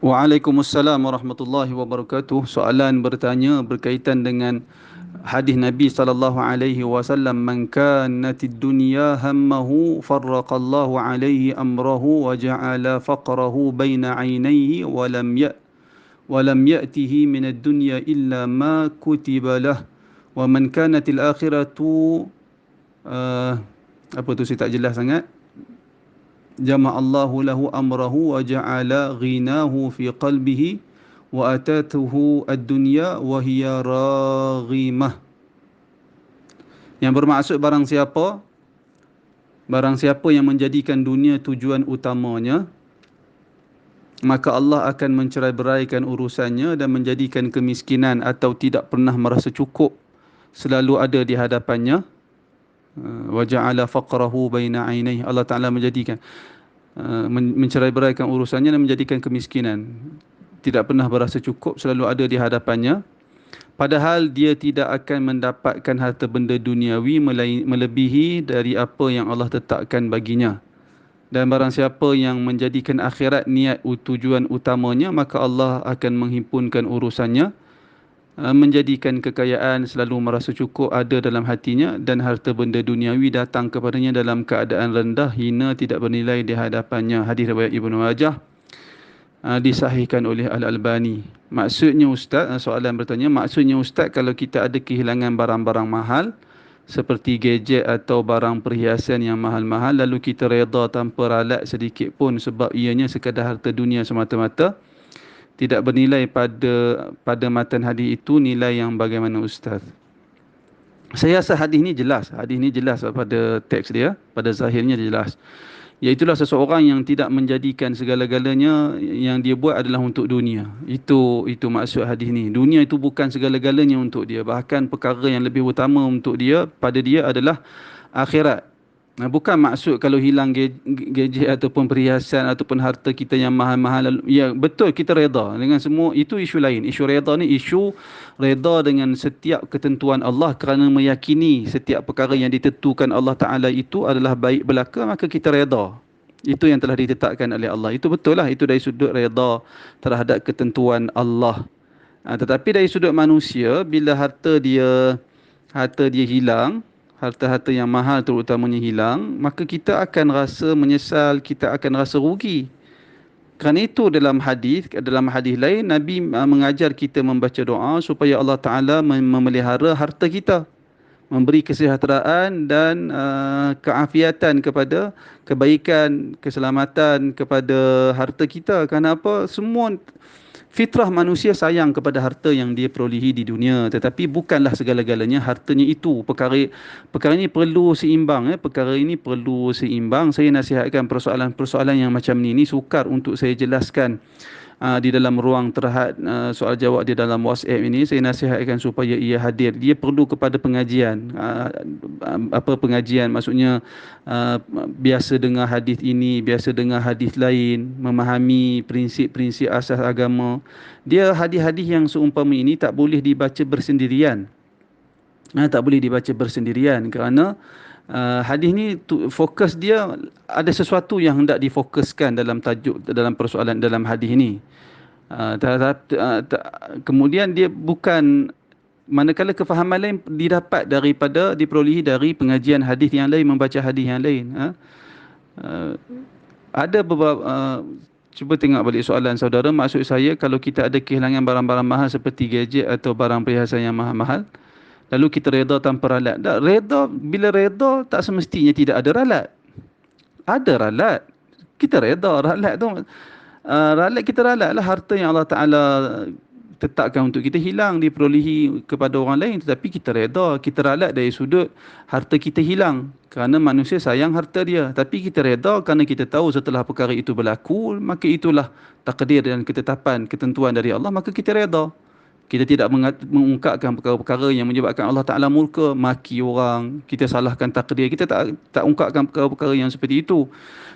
Waalaikumsalam warahmatullahi wabarakatuh. Soalan bertanya berkaitan dengan hadis Nabi sallallahu alaihi wasallam, "Man kanatid dunya hammahu farraqallahu alaihi amrahu wa ja'ala faqrahu baina 'ainaihi wa lam ya'tihi min ad-dunya illa ma kutiba lah. Wa man kanatil akhiratu uh, apa tu saya tak jelas sangat. Jama'allahu lahu amrahu wa ja'ala ghinahu fi qalbihi wa atatuhu ad-dunya wa hiya raghimah." Yang bermaksud barang siapa yang menjadikan dunia tujuan utamanya, maka Allah akan mencerai-beraikan urusannya dan menjadikan kemiskinan atau tidak pernah merasa cukup selalu ada di hadapannya. Wa ja'ala faqrahu baina 'ainaihi. Allah Taala menjadikan mencerai-beraikan urusannya dan menjadikan kemiskinan. Tidak pernah berasa cukup, selalu ada di hadapannya. Padahal dia tidak akan mendapatkan harta benda duniawi melebihi dari apa yang Allah tetapkan baginya. Dan barang siapa yang menjadikan akhirat niat tujuan utamanya, maka Allah akan menghimpunkan urusannya, menjadikan kekayaan selalu merasa cukup ada dalam hatinya, dan harta benda duniawi datang kepadanya dalam keadaan rendah, hina, tidak bernilai di hadapannya. Hadis riwayat Ibnu Majah, disahihkan oleh Al-Albani. Maksudnya Ustaz, soalan bertanya, maksudnya Ustaz, kalau kita ada kehilangan barang-barang mahal seperti gadget atau barang perhiasan yang mahal-mahal, lalu kita reda tanpa ralat sedikit pun sebab ianya sekadar harta dunia semata-mata, tidak bernilai pada matan hadis itu, nilai yang bagaimana Ustaz? Saya rasa hadis ni jelas pada teks dia, pada zahirnya dia jelas. Iaitulah seseorang yang tidak menjadikan segala-galanya yang dia buat adalah untuk dunia. Itu maksud hadis ni. Dunia itu bukan segala-galanya untuk dia. Bahkan perkara yang lebih utama untuk dia, pada dia adalah akhirat. Bukan maksud kalau hilang gadget ataupun perhiasan ataupun harta kita yang mahal-mahal. Ya, betul, kita reda dengan semua. Itu isu lain. Isu reda ni isu reda dengan setiap ketentuan Allah, kerana meyakini setiap perkara yang ditentukan Allah Ta'ala itu adalah baik belaka, maka kita reda. Itu yang telah ditetapkan oleh Allah. Itu betul lah. Itu dari sudut reda terhadap ketentuan Allah. Tetapi dari sudut manusia, bila harta dia hilang, harta-harta yang mahal terutamanya hilang, maka kita akan rasa menyesal, kita akan rasa rugi. Kerana itu dalam hadis lain, Nabi mengajar kita membaca doa supaya Allah Ta'ala memelihara harta kita, memberi kesihatan dan keafiatan kepada kebaikan, keselamatan kepada harta kita. Kerana apa? Semua fitrah manusia sayang kepada harta yang dia perolehi di dunia, tetapi bukanlah segala-galanya hartanya itu. Perkara ini perlu seimbang. Perkara ini perlu seimbang. Saya nasihatkan persoalan-persoalan yang macam ni sukar untuk saya jelaskan di dalam ruang terhad soal jawab di dalam WhatsApp ini. Saya nasihatkan supaya ia hadir. Dia perlu kepada pengajian. Apa pengajian? Maksudnya biasa dengar hadis ini, biasa dengar hadis lain, memahami prinsip-prinsip asas agama. Dia hadis-hadis yang seumpama ini tak boleh dibaca bersendirian. Tak boleh dibaca bersendirian kerana hadis ni fokus dia ada sesuatu yang hendak difokuskan dalam tajuk, dalam persoalan dalam hadis ni. Kemudian dia bukan, manakala kefahaman lain diperolehi dari pengajian hadis yang lain, membaca hadis yang lain. Ada beberapa cuba tengok balik soalan saudara. Maksud saya, kalau kita ada kehilangan barang-barang mahal seperti gadget atau barang perhiasan yang mahal-mahal, lalu kita reda tanpa ralat. Tak, bila reda tak semestinya tidak ada ralat. Ada ralat. Kita reda ralat tu. Kita ralat lah harta yang Allah Ta'ala tetapkan untuk kita hilang, diperolehi kepada orang lain, tetapi kita reda, kita ralat dari sudut harta kita hilang kerana manusia sayang harta dia, tapi kita reda kerana kita tahu setelah perkara itu berlaku, maka itulah takdir dan ketetapan, ketentuan dari Allah, maka kita reda. Kita tidak mengungkapkan perkara-perkara yang menyebabkan Allah Ta'ala murka, maki orang, kita salahkan takdir. Kita tak ungkapkan perkara-perkara yang seperti itu.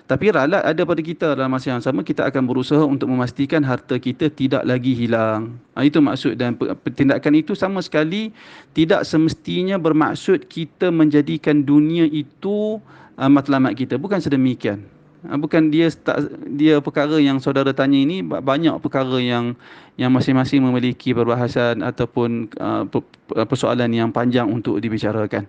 Tapi ralat ada pada kita. Dalam masa yang sama, kita akan berusaha untuk memastikan harta kita tidak lagi hilang. Itu maksud, dan tindakan itu sama sekali tidak semestinya bermaksud kita menjadikan dunia itu matlamat kita. Bukan sedemikian. Bukan dia tak, dia perkara yang saudara tanya ini banyak perkara yang masing-masing memiliki perbahasan ataupun persoalan yang panjang untuk dibicarakan.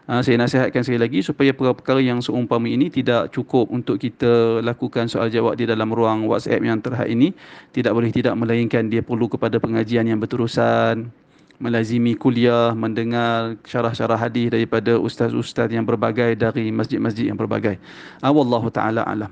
Saya nasihatkan sekali lagi supaya perkara-perkara yang seumpama ini tidak cukup untuk kita lakukan soal jawab di dalam ruang WhatsApp yang terhad ini. Tidak boleh tidak, melainkan dia perlu kepada pengajian yang berterusan, melazimi kuliah, mendengar syarah-syarah hadis daripada ustaz-ustaz yang berbagai dari masjid-masjid yang berbagai. Wallahu taala alam.